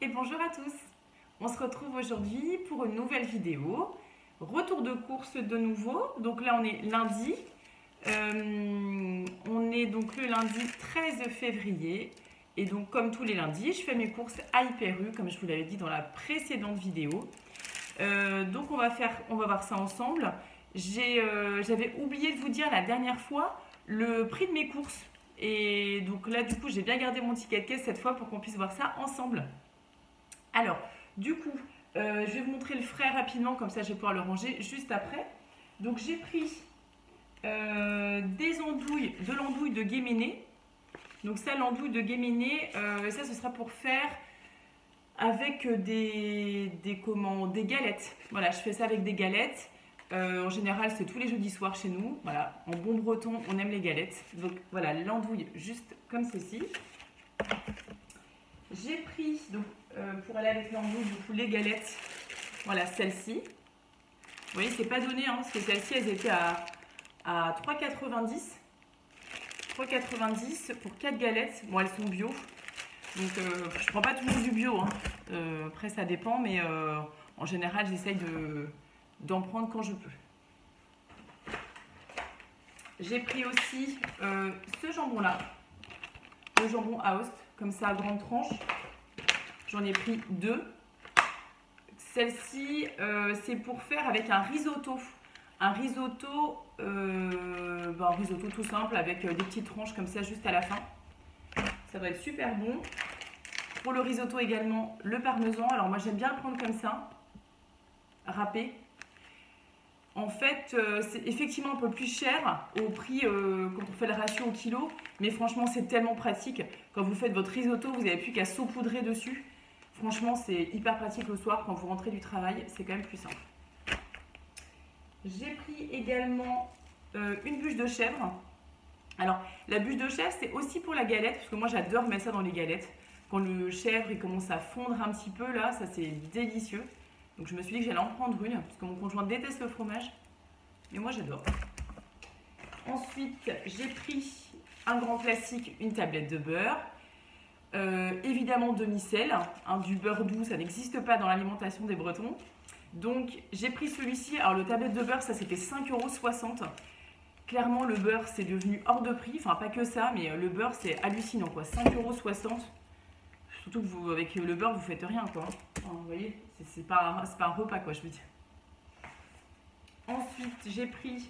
Et bonjour à tous, on se retrouve aujourd'hui pour une nouvelle vidéo, retour de course de nouveau, donc là on est lundi, on est donc le lundi 13 février et donc comme tous les lundis je fais mes courses à Hyper U comme je vous l'avais dit dans la précédente vidéo. Donc on va voir ça ensemble. J'avais oublié de vous dire la dernière fois le prix de mes courses et donc là du coup j'ai bien gardé mon ticket de caisse cette fois pour qu'on puisse voir ça ensemble. Alors, du coup, je vais vous montrer le frais rapidement, comme ça je vais pouvoir le ranger juste après. Donc j'ai pris de l'andouille de Guéméné. Donc ça, l'andouille de Guéméné, ça ce sera pour faire avec des galettes. Voilà, je fais ça avec des galettes. En général, c'est tous les jeudis soirs chez nous. Voilà, en bon breton, on aime les galettes. Donc voilà, l'andouille juste comme ceci. J'ai pris, donc, pour aller avec l'andouille, du coup, les galettes. Voilà, celle-ci. Vous voyez, c'est pas donné, hein, parce que celles-ci, elles étaient à 3,90. 3,90 pour 4 galettes. Bon, elles sont bio. Donc, je prends pas toujours du bio. Hein. Après, ça dépend, mais en général, j'essaye d'en prendre quand je peux. J'ai pris aussi ce jambon-là. Le jambon Aoste, comme ça, à grande tranche. J'en ai pris 2. Celle-ci, c'est pour faire avec un risotto. Un risotto tout simple avec des petites tranches comme ça juste à la fin. Ça va être super bon. Pour le risotto également, le parmesan. Alors moi j'aime bien le prendre comme ça, râpé. En fait, c'est effectivement un peu plus cher au prix quand on fait le ratio au kilo. Mais franchement, c'est tellement pratique. Quand vous faites votre risotto, vous n'avez plus qu'à saupoudrer dessus. Franchement, c'est hyper pratique le soir quand vous rentrez du travail. C'est quand même plus simple. J'ai pris également une bûche de chèvre. Alors, la bûche de chèvre, c'est aussi pour la galette. Parce que moi, j'adore mettre ça dans les galettes. Quand le chèvre il commence à fondre un petit peu, là, ça c'est délicieux. Donc je me suis dit que j'allais en prendre une, parce que mon conjoint déteste le fromage. Mais moi j'adore. Ensuite, j'ai pris un grand classique, une tablette de beurre. Évidemment demi-sel. Hein, du beurre doux, ça n'existe pas dans l'alimentation des Bretons. Donc j'ai pris celui-ci. Alors le tablette de beurre, ça c'était 5,60 €. Clairement, le beurre c'est devenu hors de prix. Enfin, pas que ça, mais le beurre c'est hallucinant quoi. 5,60 €. Surtout que vous, avec le beurre, vous faites rien quoi. Enfin, vous voyez, c'est pas un repas quoi, je veux dire. Ensuite, j'ai pris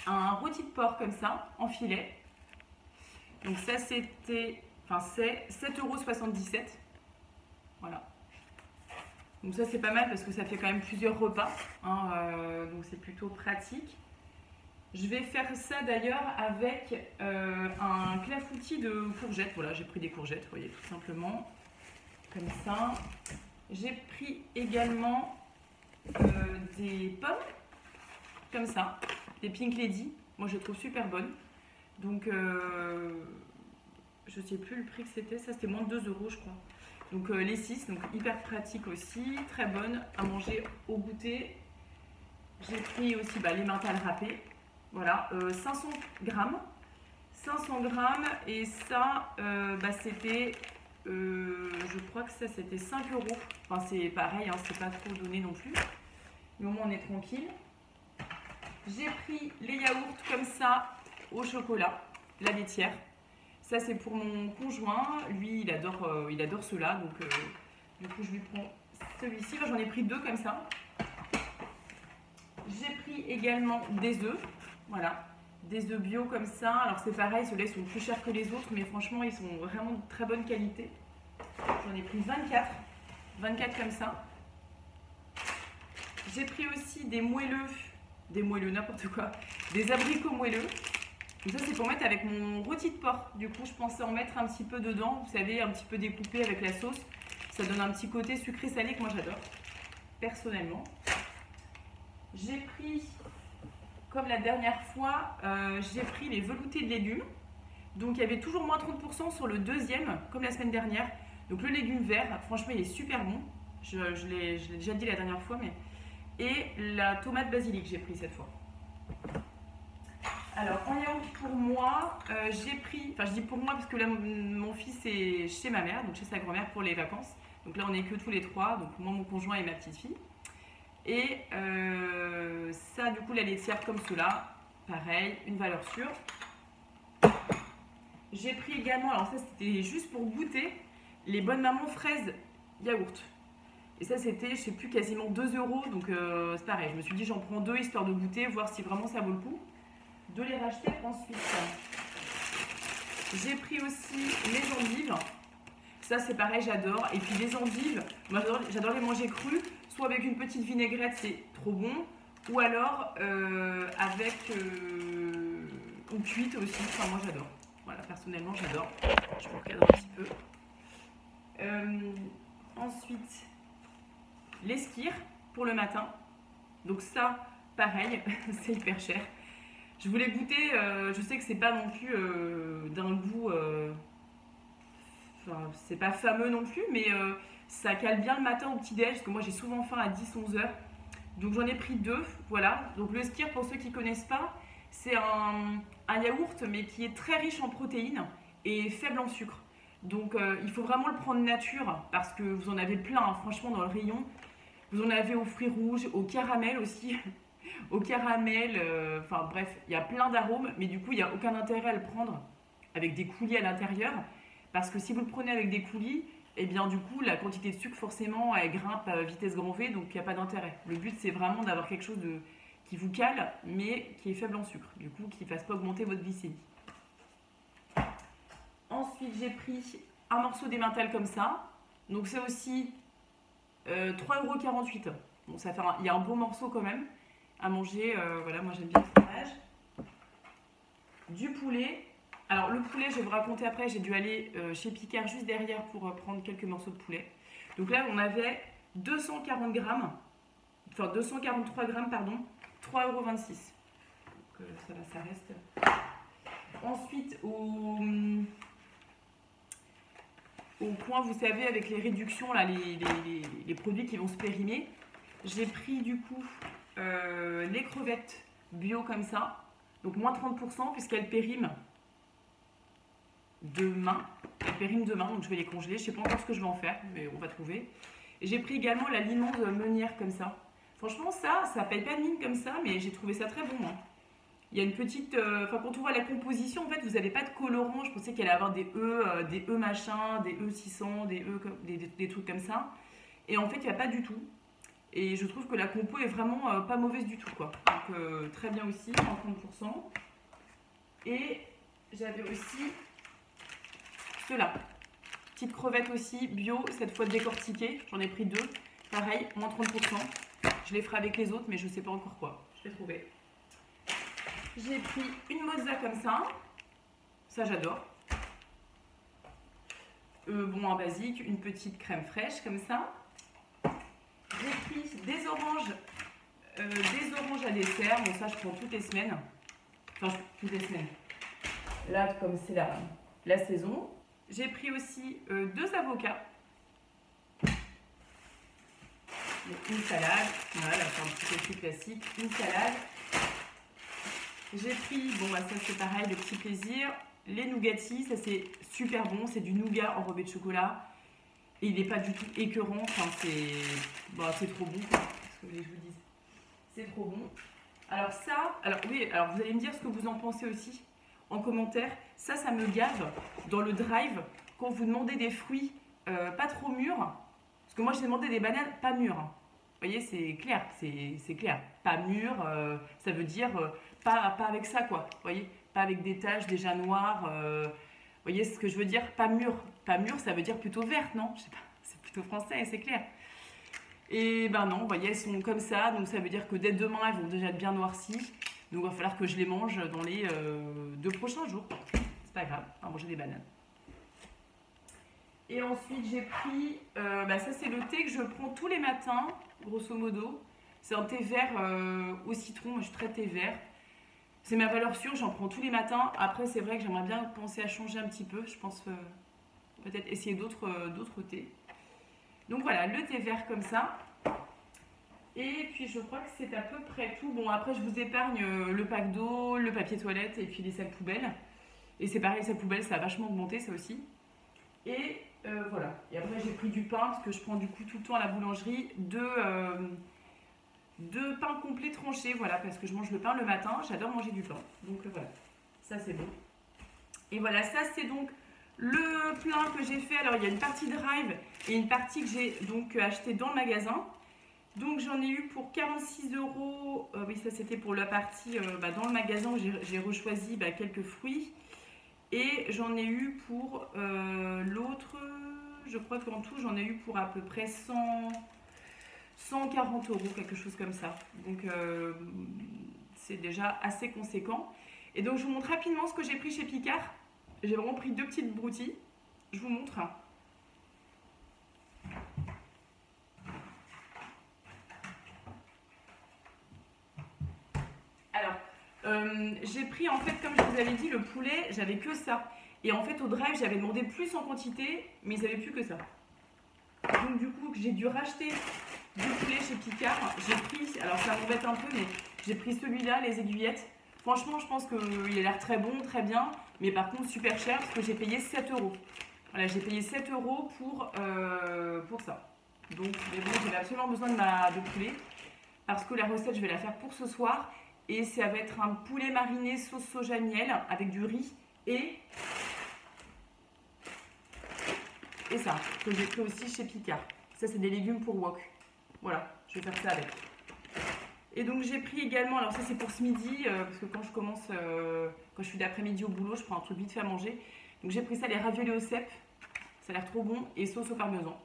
un rôti de porc comme ça, en filet. Donc ça c'était, enfin c'est 7,77 €. Voilà. Donc ça c'est pas mal parce que ça fait quand même plusieurs repas. Hein, donc c'est plutôt pratique. Je vais faire ça d'ailleurs avec un clafoutis de courgettes. Voilà, j'ai pris des courgettes, vous voyez, tout simplement. Comme ça. J'ai pris également des pommes, comme ça, des Pink Lady. Moi, je les trouve super bonnes. Donc, je ne sais plus le prix que c'était. Ça, c'était moins de 2 € je crois. Donc, les 6, donc hyper pratique aussi. Très bonne à manger au goûter. J'ai pris aussi les mentales râpées. Voilà, 500 grammes. 500 grammes. Et ça, c'était... je crois que ça c'était 5 €. Enfin c'est pareil, hein, c'est pas trop donné non plus. Mais au moins on est tranquille. J'ai pris les yaourts comme ça au chocolat, la laitière. Ça c'est pour mon conjoint. Lui il adore ceux-là. Donc du coup je lui prends celui-ci. J'en ai pris 2 comme ça. J'ai pris également des œufs. Voilà. Des œufs bio comme ça. Alors c'est pareil, ceux-là ils sont plus chers que les autres, mais franchement ils sont vraiment de très bonne qualité. J'en ai pris 24. 24 comme ça. J'ai pris aussi des moelleux n'importe quoi, des abricots moelleux. Et ça c'est pour mettre avec mon rôti de porc. Du coup je pensais en mettre un petit peu dedans, vous savez, un petit peu découpé avec la sauce. Ça donne un petit côté sucré salé que moi j'adore, personnellement. J'ai pris, comme la dernière fois, j'ai pris les veloutés de légumes. Donc il y avait toujours moins 30% sur le deuxième, comme la semaine dernière. Donc le légume vert, franchement il est super bon. Je l'ai déjà dit la dernière fois, mais... Et la tomate basilic j'ai pris cette fois. Alors en yaourt pour moi, j'ai pris... Enfin je dis pour moi parce que là mon fils est chez ma mère, donc chez sa grand-mère pour les vacances. Donc là, on n'est que tous les trois, donc moi, mon conjoint et ma petite fille. Et ça, du coup, la laitière comme cela, pareil, une valeur sûre. J'ai pris également, alors ça c'était juste pour goûter, les Bonnes Mamans fraises yaourt. Et ça c'était, je sais plus, quasiment 2 €, donc c'est pareil. Je me suis dit j'en prends 2 histoire de goûter, voir si vraiment ça vaut le coup de les racheter ensuite. J'ai pris aussi les endives. Ça c'est pareil, j'adore. Et puis les endives, moi j'adore les manger crues, soit avec une petite vinaigrette, c'est trop bon, ou alors avec ou cuite aussi, enfin moi j'adore. Voilà, personnellement j'adore. Je vous recadre un petit peu. Ensuite, les skyrs pour le matin. Donc ça, pareil, c'est hyper cher. Je voulais goûter, je sais que c'est pas non plus d'un goût, enfin c'est pas fameux non plus, mais ça cale bien le matin au petit-déj, parce que moi j'ai souvent faim à 10-11 heures. Donc j'en ai pris 2, voilà. Donc le skyr, pour ceux qui connaissent pas, c'est un yaourt mais qui est très riche en protéines et faible en sucre. Donc il faut vraiment le prendre nature parce que vous en avez plein, hein, franchement dans le rayon. Vous en avez aux fruits rouges, au caramel aussi, au caramel, enfin bref, il y a plein d'arômes, mais du coup il n'y a aucun intérêt à le prendre avec des coulis à l'intérieur parce que si vous le prenez avec des coulis, et bien du coup la quantité de sucre forcément elle grimpe à vitesse grand V, donc il n'y a pas d'intérêt. Le but c'est vraiment d'avoir quelque chose qui vous cale mais qui est faible en sucre, du coup qui ne fasse pas augmenter votre glycémie. Ensuite j'ai pris un morceau d'emmental comme ça, donc c'est aussi 3,48 €. Bon, ça fait il y a un beau morceau quand même à manger, voilà, moi j'aime bien le fromage. Du poulet. Alors le poulet, je vais vous raconter après, j'ai dû aller chez Picard juste derrière pour prendre quelques morceaux de poulet. Donc là, on avait 240 grammes, enfin 243 grammes, pardon, 3,26 €. Donc ça va, ça reste. Ensuite, au point, vous savez, avec les réductions, là, les produits qui vont se périmer, j'ai pris du coup les crevettes bio comme ça, donc moins 30% puisqu'elles périment demain. Elles périment demain, donc je vais les congeler. Je ne sais pas encore ce que je vais en faire, mais on va trouver. Et j'ai pris également la limande meunière comme ça. Franchement, ça paye pas de mine comme ça, mais j'ai trouvé ça très bon. Hein. Il y a une petite... Enfin, quand on voit la composition, en fait, vous n'avez pas de colorant. Je pensais qu'il allait avoir des E machin, des E600, des trucs comme ça. Et en fait, il n'y a pas du tout. Et je trouve que la compo est vraiment pas mauvaise du tout, quoi. Donc, très bien aussi, 30%. Et j'avais aussi ceux-là. Petite crevette aussi, bio, cette fois décortiquée. J'en ai pris 2. Pareil, moins 30%. Je les ferai avec les autres, mais je ne sais pas encore quoi. Je l'ai trouvé. J'ai pris une mozza comme ça. Ça, j'adore. Bon, un basique, une petite crème fraîche comme ça. J'ai pris des oranges à dessert. Bon, ça, je prends toutes les semaines. Enfin, toutes les semaines. Là, comme c'est la saison. J'ai pris aussi 2 avocats. Une salade. Voilà, c'est un petit peu classique. Une salade. J'ai pris, bon, bah, ça c'est pareil, le petit plaisir. Les nougatis, ça c'est super bon. C'est du nougat enrobé de chocolat. Et il n'est pas du tout écœurant. Enfin, c'est trop bon, quoi. Ce que vous voulez que je vous dise. C'est trop bon. Alors ça, oui, alors vous allez me dire ce que vous en pensez aussi en commentaire. Ça me gave dans le drive quand vous demandez des fruits pas trop mûrs. Parce que moi j'ai demandé des bananes pas mûres. Vous voyez, c'est clair, c'est clair. Pas mûr, ça veut dire pas avec ça, quoi. Vous voyez, pas avec des taches déjà noires. Vous voyez ce que je veux dire? Pas mûr. Pas mûr, ça veut dire plutôt verte, non? Je sais pas, c'est plutôt français, c'est clair. Et ben non, vous voyez, elles sont comme ça, donc ça veut dire que dès demain, elles vont déjà être bien noircies. Donc il va falloir que je les mange dans les 2 prochains jours. C'est pas grave, on va manger des bananes. Et ensuite, j'ai pris, ça c'est le thé que je prends tous les matins, grosso modo. C'est un thé vert au citron, moi je suis très thé vert. C'est ma valeur sûre, j'en prends tous les matins. Après, c'est vrai que j'aimerais bien penser à changer un petit peu. Je pense peut-être essayer d'autres thés. Donc voilà, le thé vert comme ça. Et puis je crois que c'est à peu près tout. Bon, après je vous épargne le pack d'eau, le papier toilette et puis les sacs poubelles. Et c'est pareil, les sacs poubelles, ça a vachement augmenté ça aussi. Et Voilà. Et après, j'ai pris du pain parce que je prends du coup tout le temps à la boulangerie deux pains complets tranchés. Voilà, parce que je mange le pain le matin. J'adore manger du pain. Donc voilà, ça c'est bon. Et voilà, ça c'est donc le plein que j'ai fait. Alors il y a une partie drive et une partie que j'ai donc acheté dans le magasin. Donc j'en ai eu pour 46 euros. Oui, ça c'était pour la partie dans le magasin où j'ai rechoisi quelques fruits. Et j'en ai eu pour l'autre, je crois qu'en tout j'en ai eu pour à peu près 140 euros, quelque chose comme ça. Donc c'est déjà assez conséquent. Et donc je vous montre rapidement ce que j'ai pris chez Picard. J'ai vraiment pris 2 petites broutilles. Je vous montre. Alors, j'ai pris en fait, comme je vous avais dit, le poulet, j'avais que ça. Et en fait, au drive, j'avais demandé plus en quantité, mais ils n'avaient plus que ça. Donc, du coup, j'ai dû racheter du poulet chez Picard. J'ai pris, alors ça m'embête un peu, mais j'ai pris celui-là, les aiguillettes. Franchement, je pense qu'il a l'air très bon, très bien, mais par contre, super cher parce que j'ai payé 7 euros. Voilà, j'ai payé 7 euros pour ça. Donc, mais bon, j'avais absolument besoin de poulet parce que la recette, je vais la faire pour ce soir. Et ça va être un poulet mariné sauce soja miel avec du riz et ça, que j'ai pris aussi chez Picard. Ça, c'est des légumes pour wok. Voilà, je vais faire ça avec. Et donc, j'ai pris également, alors ça, c'est pour ce midi, parce que quand je suis d'après-midi au boulot, je prends un truc vite fait à manger. Donc, j'ai pris ça, les raviolis au cèpe. Ça a l'air trop bon. Et sauce au parmesan.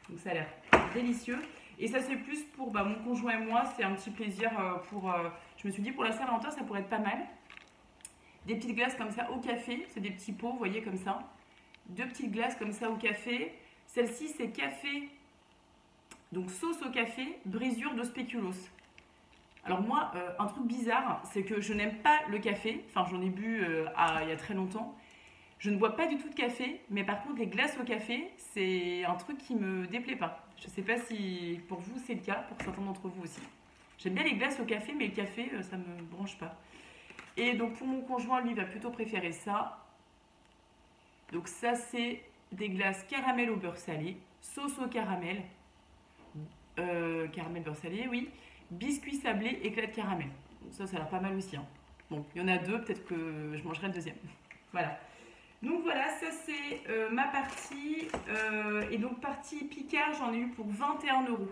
Donc, ça a l'air délicieux. Et ça, c'est plus pour mon conjoint et moi. C'est un petit plaisir pour... je me suis dit, pour la Saint-Valentin, ça pourrait être pas mal. Des petites glaces comme ça au café. C'est des petits pots, vous voyez, comme ça. 2 petites glaces comme ça au café. Celle-ci, c'est café. Donc, sauce au café, brisure de spéculoos. Alors moi, un truc bizarre, c'est que je n'aime pas le café. Enfin, j'en ai bu il y a très longtemps. Je ne bois pas du tout de café, mais par contre, les glaces au café, c'est un truc qui me déplaît pas. Je ne sais pas si pour vous c'est le cas, pour certains d'entre vous aussi. J'aime bien les glaces au café, mais le café, ça me branche pas. Et donc pour mon conjoint, lui, il va plutôt préférer ça. Donc ça, c'est des glaces caramel au beurre salé, sauce au caramel, caramel beurre salé, oui, biscuit sablé, éclat de caramel. Donc ça a l'air pas mal aussi. Hein. Bon, il y en a 2, peut-être que je mangerai le deuxième. Voilà. Donc voilà, ça c'est ma partie. Et donc partie Picard, j'en ai eu pour 21 euros.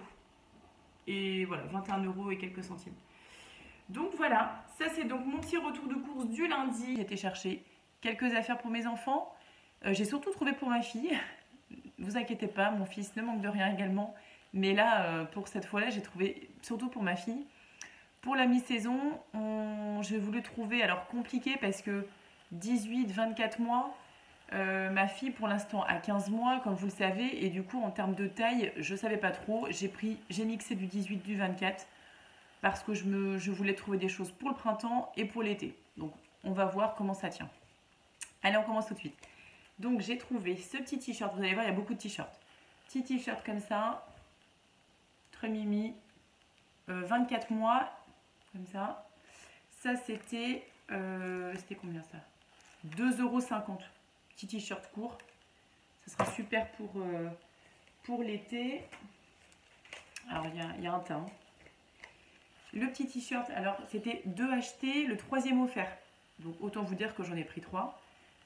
Et voilà, 21 euros et quelques centimes. Donc voilà, ça c'est donc mon petit retour de course du lundi. J'ai été chercher quelques affaires pour mes enfants. J'ai surtout trouvé pour ma fille. Ne vous inquiétez pas, mon fils ne manque de rien également. Mais là, pour cette fois-là, j'ai trouvé surtout pour ma fille. Pour la mi-saison, j'ai voulu trouver, alors compliqué parce que 18-24 mois, ma fille pour l'instant a 15 mois, comme vous le savez, et du coup en termes de taille, je ne savais pas trop. J'ai mixé du 18, du 24 parce que je voulais trouver des choses pour le printemps et pour l'été. Donc on va voir comment ça tient. Allez, on commence tout de suite. Donc j'ai trouvé ce petit t-shirt, vous allez voir, il y a beaucoup de t-shirts. Petit t-shirt comme ça, très mimi, 24 mois, comme ça. Ça c'était combien ça? 2,50 €. Petit t-shirt court. Ça sera super pour l'été. Alors il y a un teint. Le petit t-shirt, alors c'était 2 achetés, le 3e offert. Donc autant vous dire que j'en ai pris 3.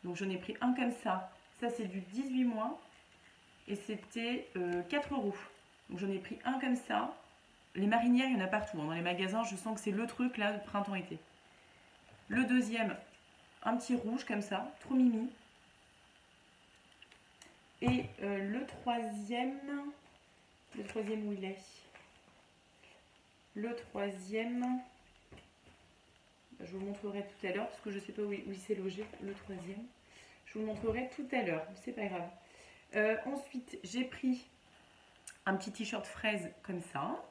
Donc j'en ai pris un comme ça. Ça c'est du 18 mois. Et c'était 4 €. Donc j'en ai pris un comme ça. Les marinières, il y en a partout. Dans les magasins, je sens que c'est le truc là de printemps-été. Le deuxième, un petit rouge comme ça, trop mimi. Et le troisième où il est? Le troisième, je vous le montrerai tout à l'heure parce que je ne sais pas où il s'est logé, le troisième. Je vous le montrerai tout à l'heure, c'est pas grave. Ensuite, j'ai pris un petit t-shirt fraise comme ça.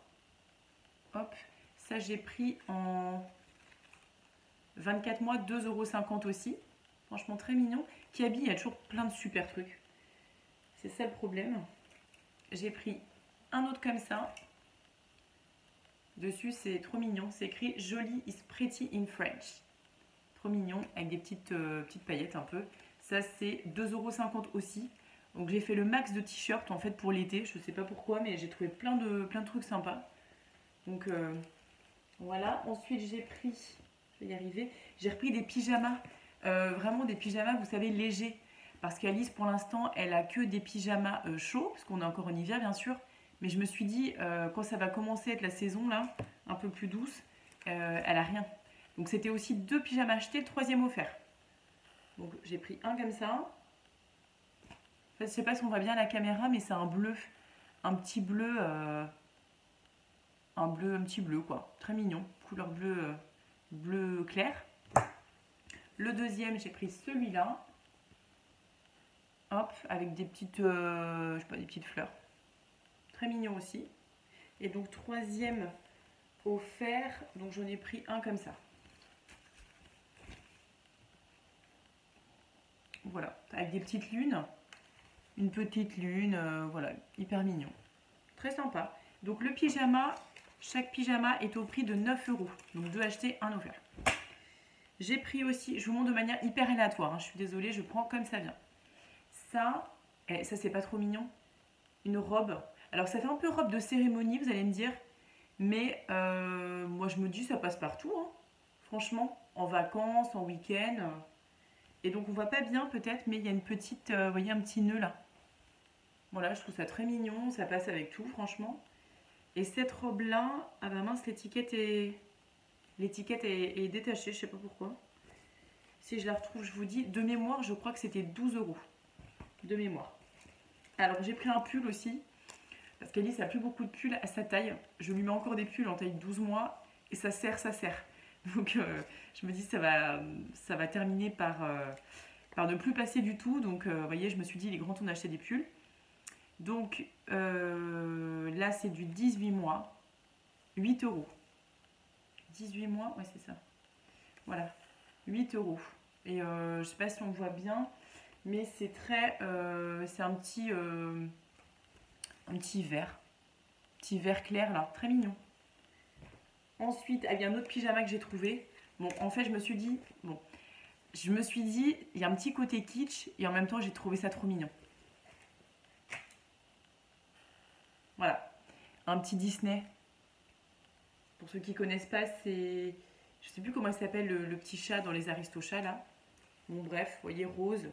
Hop, ça j'ai pris en 24 mois, 2,50 € aussi. Franchement très mignon. Kiabi, il y a toujours plein de super trucs. C'est ça le problème. J'ai pris un autre comme ça. Dessus, c'est trop mignon. C'est écrit « Jolie is pretty in French ». Trop mignon, avec des petites paillettes un peu. Ça, c'est 2,50 € aussi. Donc j'ai fait le max de t-shirts en fait pour l'été. Je sais pas pourquoi, mais j'ai trouvé plein de trucs sympas. Donc voilà. Ensuite j'ai pris, je vais y arriver, j'ai repris des pyjamas. Vraiment des pyjamas, vous savez, légers. Parce qu'Alice, pour l'instant, elle a que des pyjamas chauds, parce qu'on est encore en hiver, bien sûr. Mais je me suis dit, quand ça va commencer à être la saison, là, un peu plus douce, elle a rien. Donc c'était aussi 2 pyjamas achetés, le 3e offert. Donc j'ai pris un comme ça. En fait, je sais pas si on voit bien à la caméra, mais c'est un bleu. Un petit bleu, un petit bleu, quoi. Très mignon. Couleur bleu clair. Le 2e, j'ai pris celui-là. Hop, avec des petites, je sais pas, des petites fleurs. Très mignon aussi. Et donc 3e offert, donc j'en ai pris un comme ça. Voilà, avec des petites lunes. Une petite lune, voilà, hyper mignon. Très sympa. Donc le pyjama, chaque pyjama est au prix de 9 €. Donc 2 achetés, 1 offert. J'ai pris aussi, je vous montre de manière hyper aléatoire, hein, je suis désolée, je prends comme ça vient. Ça, ça c'est pas trop mignon. Une robe. Alors ça fait un peu robe de cérémonie, vous allez me dire. Mais moi je me dis ça passe partout. Hein. Franchement, en vacances, en week-end. Et donc on voit pas bien peut-être, mais il y a une petite, vous voyez un petit nœud là. Voilà, je trouve ça très mignon, ça passe avec tout franchement. Et cette robe là, ah bah mince, l'étiquette est détachée, je sais pas pourquoi. Si je la retrouve, je vous dis, de mémoire, je crois que c'était 12 €. De mémoire. Alors j'ai pris un pull aussi, parce qu'Alice n'a plus beaucoup de pulls à sa taille. Je lui mets encore des pulls en taille 12 mois, et ça sert. Donc je me dis ça va terminer par ne plus passer du tout. Donc vous voyez, je me suis dit, il est grand temps d'acheter des pulls. Donc là c'est du 18 mois, 8 €. 18 mois, ouais c'est ça. Voilà, 8 €. Et je sais pas si on voit bien, mais c'est très, c'est un petit vert. Petit vert clair là, très mignon. Ensuite, il y a un autre pyjama que j'ai trouvé. Bon, en fait, je me suis dit, il y a un petit côté kitsch et en même temps, j'ai trouvé ça trop mignon. Voilà, un petit Disney. Pour ceux qui connaissent pas, c'est, je sais plus comment il s'appelle le petit chat dans les Aristochats là. Bon, bref, vous voyez, rose.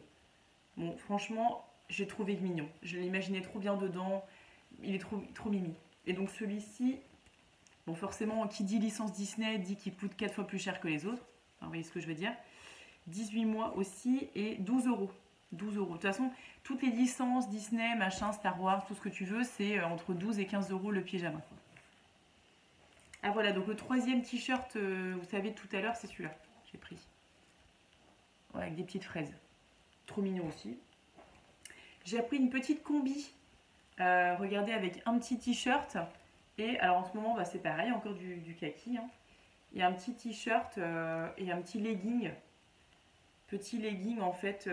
Bon, franchement, j'ai trouvé mignon. Je l'imaginais trop bien dedans. Il est trop mimi. Et donc celui-ci, bon forcément, qui dit licence Disney dit qu'il coûte 4 fois plus cher que les autres. Enfin, vous voyez ce que je veux dire. 18 mois aussi et 12 €. 12 €. De toute façon, toutes les licences Disney, machin, Star Wars, tout ce que tu veux, c'est entre 12 et 15 € le pyjama. Ah voilà, donc le 3e t-shirt, vous savez, tout à l'heure, c'est celui-là. J'ai pris. Ouais, avec des petites fraises. Trop mignon aussi. J'ai pris une petite combi. Regardez, avec un petit t-shirt. Et alors en ce moment, c'est pareil, encore du kaki. Hein. Il y a un petit t-shirt et un petit legging. Petit legging en fait.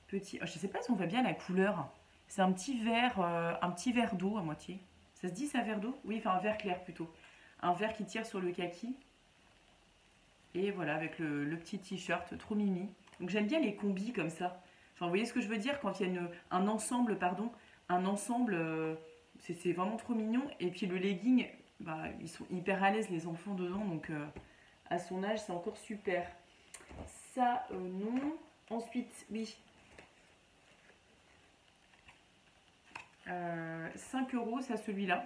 Petit. Oh, je sais pas si on voit bien la couleur. C'est un petit verre d'eau à moitié. Ça se dit ça, verre d'eau? Oui, enfin un verre clair plutôt. Un verre qui tire sur le kaki. Et voilà, avec le petit t-shirt, trop mimi. Donc j'aime bien les combis comme ça. Enfin, vous voyez ce que je veux dire quand il y a un ensemble, c'est vraiment trop mignon. Et puis le legging, ils sont hyper à l'aise les enfants dedans, donc à son âge c'est encore super. Ça, non. Ensuite, oui. 5 €, ça celui-là.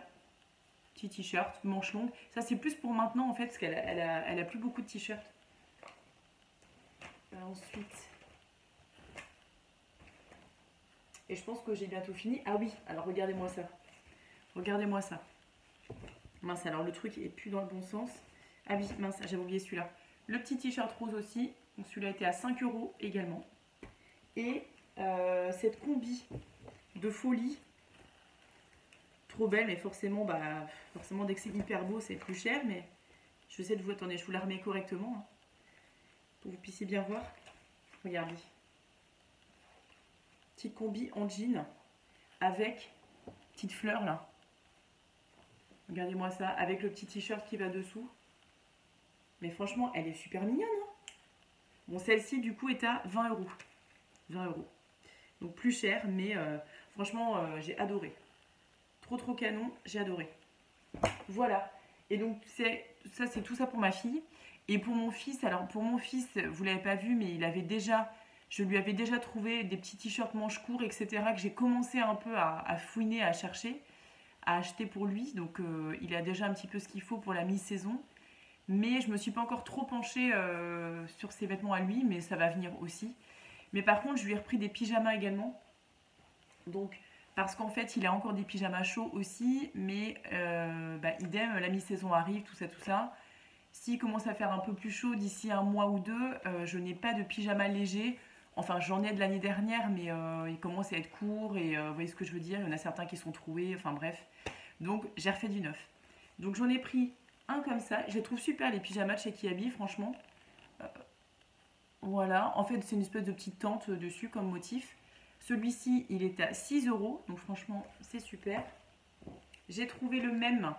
Petit t-shirt, manche longue. Ça c'est plus pour maintenant en fait, parce qu'elle a plus beaucoup de t-shirts. Ensuite... Et je pense que j'ai bientôt fini. Ah oui, alors regardez-moi ça. Regardez-moi ça. Mince, alors le truc est plus dans le bon sens. Ah oui, mince, j'avais oublié celui-là. Le petit t-shirt rose aussi. Donc celui-là était à 5 € également. Et cette combi de folie. Trop belle, mais forcément, dès que c'est hyper beau, c'est plus cher. Mais je vais essayer de vous... Attendez, je vous la remets correctement. Hein, pour que vous puissiez bien voir. Regardez. Petite combi en jean avec petite fleur là. Regardez-moi ça, avec le petit t-shirt qui va dessous. Mais franchement, elle est super mignonne. Hein. Bon, celle-ci du coup est à 20 €. 20 €. Donc plus cher, mais franchement, j'ai adoré. Trop canon, j'ai adoré. Voilà. Et donc, c'est tout ça pour ma fille. Et pour mon fils, alors pour mon fils, vous l'avez pas vu, mais je lui avais déjà trouvé des petits t-shirts manches courts, etc. que j'ai commencé un peu à fouiner, à chercher, à acheter pour lui. Donc, il a déjà un petit peu ce qu'il faut pour la mi-saison. Mais je me suis pas encore trop penchée sur ses vêtements à lui, mais ça va venir aussi. Mais par contre, je lui ai repris des pyjamas également. Donc, parce qu'en fait, il a encore des pyjamas chauds aussi, mais idem, la mi-saison arrive, tout ça. S'il commence à faire un peu plus chaud d'ici un mois ou deux, je n'ai pas de pyjama léger. Enfin, j'en ai de l'année dernière, mais ils commencent à être courts et vous voyez ce que je veux dire. Il y en a certains qui sont troués, enfin bref. Donc, j'ai refait du neuf. Donc, j'en ai pris un comme ça. Je les trouve super, les pyjamas de chez Kiabi, franchement. Voilà. En fait, c'est une espèce de petite tente dessus comme motif. Celui-ci, il est à 6 €. Donc, franchement, c'est super. J'ai trouvé le même.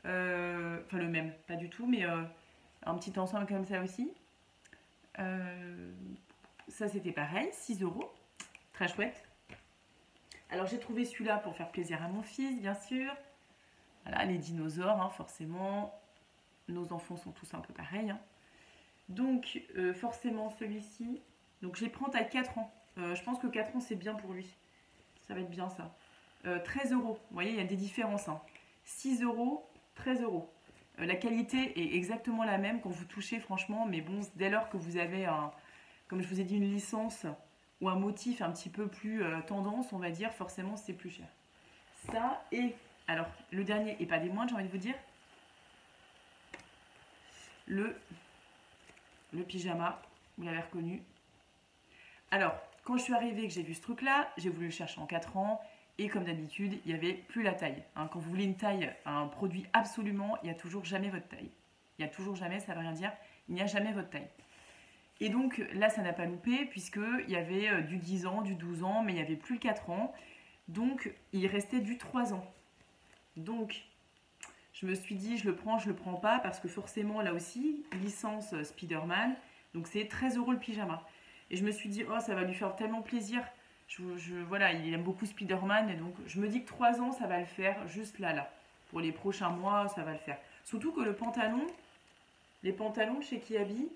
Enfin, le même, pas du tout, mais un petit ensemble comme ça aussi. Ça, c'était pareil, 6 €. Très chouette. Alors, j'ai trouvé celui-là pour faire plaisir à mon fils, bien sûr. Voilà, les dinosaures, hein, forcément. Nos enfants sont tous un peu pareils. Hein. Donc, forcément, celui-ci. Donc, je les prends à 4 ans. Je pense que 4 ans, c'est bien pour lui. Ça va être bien, ça. 13 €. Vous voyez, il y a des différences. Hein. 6 €, 13 €. La qualité est exactement la même quand vous touchez, franchement. Mais bon, dès lors que vous avez, comme je vous ai dit, une licence ou un motif un petit peu plus tendance, on va dire, forcément, c'est plus cher. Ça, et alors, le dernier, et pas des moindres, j'ai envie de vous dire, le pyjama, vous l'avez reconnu. Alors, quand je suis arrivée et que j'ai vu ce truc-là, j'ai voulu le chercher en 4 ans. Et comme d'habitude, il n'y avait plus la taille. Hein, quand vous voulez une taille, un produit absolument, il n'y a toujours jamais votre taille. Il n'y a toujours jamais, ça ne veut rien dire, il n'y a jamais votre taille. Et donc là, ça n'a pas loupé, puisqu'il y avait du 10 ans, du 12 ans, mais il n'y avait plus le 4 ans. Donc, il restait du 3 ans. Donc, je me suis dit, je le prends pas, parce que forcément, là aussi, licence Spider-Man, donc c'est 13 € le pyjama. Et je me suis dit, oh, ça va lui faire tellement plaisir. Voilà, il aime beaucoup Spider-Man, et donc je me dis que 3 ans, ça va le faire, juste là. Pour les prochains mois, ça va le faire. Surtout que les pantalons chez Kiabi,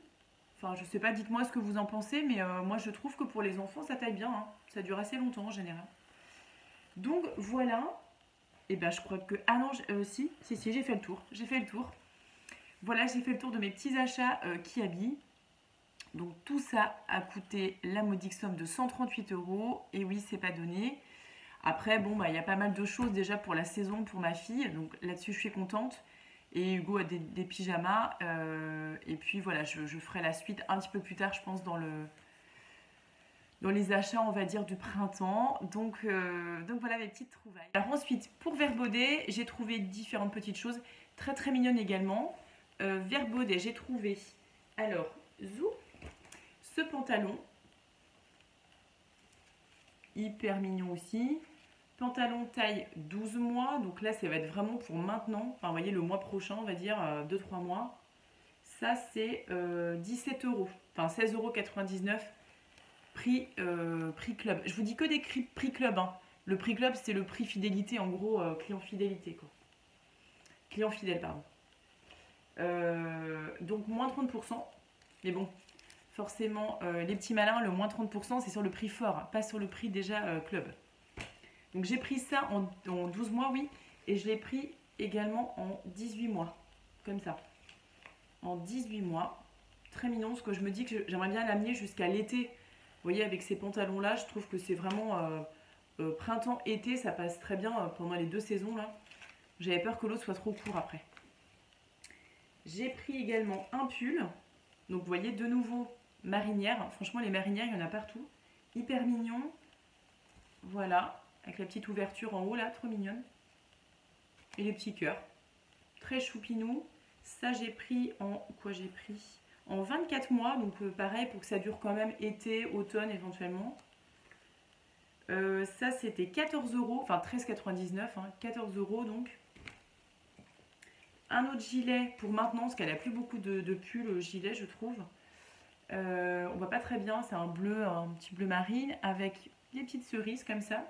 enfin, je sais pas, dites-moi ce que vous en pensez, mais moi, je trouve que pour les enfants, ça taille bien. Hein. Ça dure assez longtemps, en général. Donc, voilà. Et ben, je crois que... Ah non, si, j'ai fait le tour. Voilà, j'ai fait le tour de mes petits achats Kiabi. Donc tout ça a coûté la modique somme de 138 €. Et oui, c'est pas donné. Après, bon, bah, y a pas mal de choses déjà pour la saison pour ma fille. Donc là-dessus, je suis contente. Et Hugo a des pyjamas. Et puis voilà, je ferai la suite un petit peu plus tard, je pense, dans les achats, on va dire, du printemps. Donc voilà mes petites trouvailles. Alors ensuite, pour Verbaudet, j'ai trouvé différentes petites choses. Très très mignonnes également. Verbaudet, j'ai trouvé... Alors, ce pantalon, hyper mignon aussi. Pantalon taille 12 mois, donc là ça va être vraiment pour maintenant. Enfin, vous voyez, le mois prochain, on va dire 2-3 mois. Ça c'est 17 €, enfin 16,99 €, prix club. Je vous dis que des prix club. Hein. Le prix club, c'est le prix fidélité, en gros, client fidélité, quoi. Client fidèle, pardon. Donc moins 30%. Mais bon, forcément, les petits malins, le moins 30%, c'est sur le prix fort, pas sur le prix déjà club. Donc j'ai pris ça en 12 mois, oui, et je l'ai pris également en 18 mois, comme ça. En 18 mois, très mignon, parce que je me dis que j'aimerais bien l'amener jusqu'à l'été. Vous voyez, avec ces pantalons-là, je trouve que c'est vraiment printemps-été, ça passe très bien pendant les 2 saisons, là. J'avais peur que l'autre soit trop court après. J'ai pris également un pull, donc vous voyez, de nouveau, marinière. Franchement, les marinières, il y en a partout. Hyper mignon. Voilà, avec la petite ouverture en haut, là, trop mignonne. Et les petits cœurs. Très choupinou. Ça, j'ai pris en... Quoi j'ai pris? En 24 mois, donc pareil, pour que ça dure quand même été, automne éventuellement. Ça, c'était 14 €, enfin 13,99 €, hein, 14 € donc. Un autre gilet pour maintenant, parce qu'elle n'a plus beaucoup de pulls gilet, je trouve. On voit pas très bien, c'est un bleu, un petit bleu marine avec des petites cerises comme ça.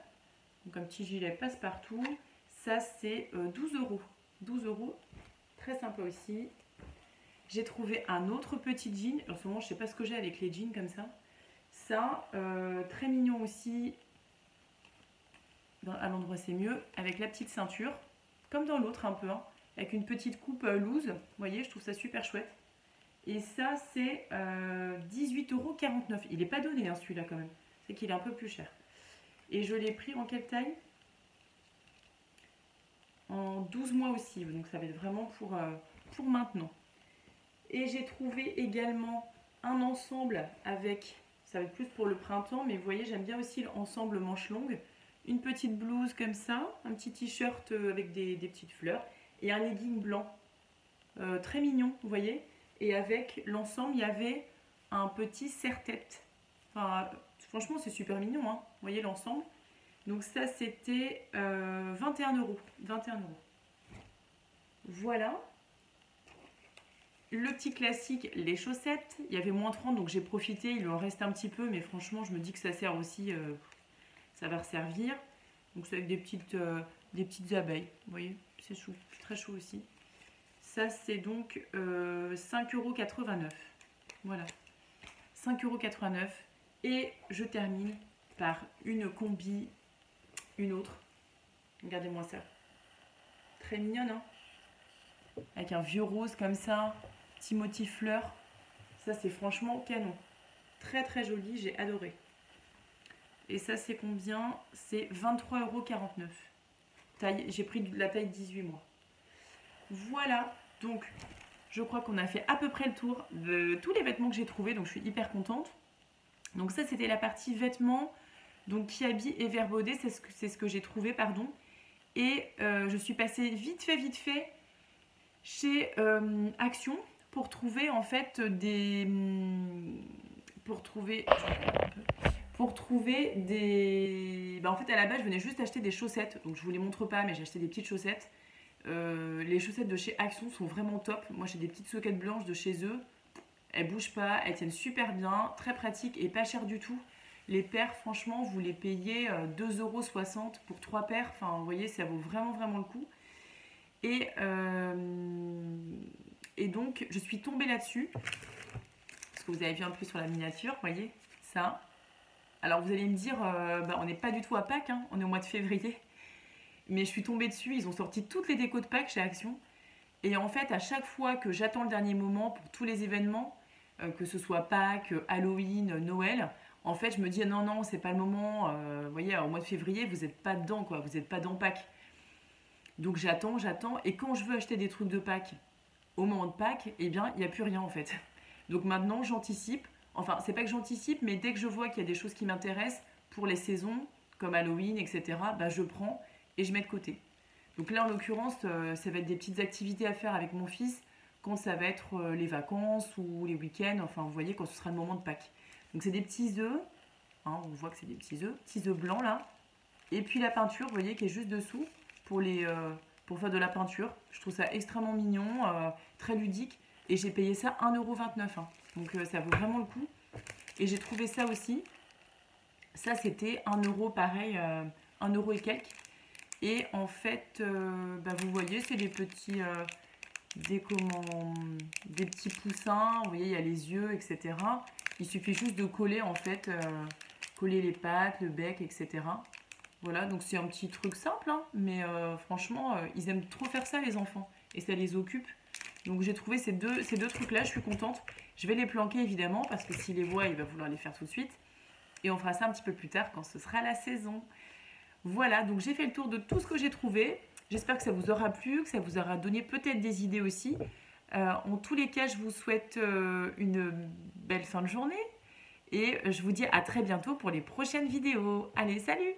Donc un petit gilet passe-partout. Ça c'est 12 €. 12 €, très sympa aussi. J'ai trouvé un autre petit jean. En ce moment, je sais pas ce que j'ai avec les jeans comme ça. Ça, très mignon aussi. À l'endroit, c'est mieux. Avec la petite ceinture. Comme dans l'autre un peu. Hein, avec une petite coupe loose. Vous voyez, je trouve ça super chouette. Et ça, c'est 18,49 €. Il n'est pas donné hein, celui-là quand même. C'est qu'il est un peu plus cher. Et je l'ai pris en quelle taille? En 12 mois aussi. Donc ça va être vraiment pour maintenant. Et j'ai trouvé également un ensemble avec, ça va être plus pour le printemps, mais vous voyez, j'aime bien aussi l'ensemble manche longue. Une petite blouse comme ça, un petit t-shirt avec des petites fleurs et un legging blanc. Très mignon, vous voyez. Et avec l'ensemble, il y avait un petit serre-tête. Enfin, franchement, c'est super mignon, hein. Vous voyez l'ensemble. Donc ça, c'était 21 €. 21 €. Voilà. Le petit classique, les chaussettes. Il y avait moins 30, donc j'ai profité. Il en reste un petit peu, mais franchement, je me dis que ça sert aussi. Ça va resservir. Donc c'est avec des petites abeilles. Vous voyez, c'est chou. Très chaud aussi. Ça, c'est donc 5,89 €. Voilà. 5,89 €. Et je termine par une combi, une autre. Regardez-moi ça. Très mignonne, hein. Avec un vieux rose comme ça. Petit motif fleur. Ça, c'est franchement canon. Très, très joli. J'ai adoré. Et ça, c'est combien? C'est 23,49 €. J'ai pris la taille 18 mois. Voilà. Donc, je crois qu'on a fait à peu près le tour de tous les vêtements que j'ai trouvés. Donc, je suis hyper contente. Donc, ça, c'était la partie vêtements. Donc, Kiabi et Vert Baudet, c'est ce que j'ai trouvé, pardon. Et je suis passée vite fait chez Action pour trouver en fait des... Pour trouver des... en fait, à la base, je venais juste acheter des chaussettes. Donc, je vous les montre pas, mais j'ai acheté des petites chaussettes. Les chaussettes de chez Action sont vraiment top. Moi, j'ai des petites soquettes blanches de chez eux. Elles bougent pas, elles tiennent super bien, très pratiques et pas chères du tout. Les paires, franchement, vous les payez 2,60 € pour 3 paires. Enfin, vous voyez, ça vaut vraiment, vraiment le coup. Et donc, je suis tombée là-dessus. Parce que vous avez vu un peu sur la miniature, vous voyez, ça. Alors, vous allez me dire, on n'est pas du tout à Pâques, hein, on est au mois de février. Mais je suis tombée dessus, ils ont sorti toutes les décos de Pâques chez Action. Et en fait, à chaque fois que j'attends le dernier moment pour tous les événements, que ce soit Pâques, Halloween, Noël, en fait, je me dis non, c'est pas le moment. Vous voyez, au mois de février, vous n'êtes pas dedans, quoi. Vous n'êtes pas dans Pâques. Donc j'attends. Et quand je veux acheter des trucs de Pâques au moment de Pâques, eh bien, il n'y a plus rien en fait. Donc maintenant, j'anticipe. Enfin, c'est pas que j'anticipe, mais dès que je vois qu'il y a des choses qui m'intéressent pour les saisons, comme Halloween, etc., je prends et je mets de côté. Donc là, en l'occurrence, ça va être des petites activités à faire avec mon fils quand ça va être les vacances ou les week-ends. Enfin, vous voyez, quand ce sera le moment de Pâques. Donc c'est des petits œufs, hein, on voit que c'est des petits œufs blancs là. Et puis la peinture, vous voyez, qui est juste dessous pour faire de la peinture. Je trouve ça extrêmement mignon, très ludique. Et j'ai payé ça 1,29 €. Hein. Donc ça vaut vraiment le coup. Et j'ai trouvé ça aussi. Ça c'était 1 € pareil, 1 € et quelques. Et en fait, vous voyez, c'est des petits... des petits poussins, vous voyez, il y a les yeux, etc. Il suffit juste de coller en fait, coller les pattes, le bec, etc. Voilà, donc c'est un petit truc simple, hein, mais franchement, ils aiment trop faire ça les enfants, et ça les occupe. Donc j'ai trouvé ces deux trucs-là, je suis contente. Je vais les planquer évidemment, parce que s'il les voit, il va vouloir les faire tout de suite. Et on fera ça un petit peu plus tard, quand ce sera la saison. Voilà, donc j'ai fait le tour de tout ce que j'ai trouvé. J'espère que ça vous aura plu, que ça vous aura donné peut-être des idées aussi. En tous les cas, je vous souhaite une belle fin de journée. Et je vous dis à très bientôt pour les prochaines vidéos. Allez, salut!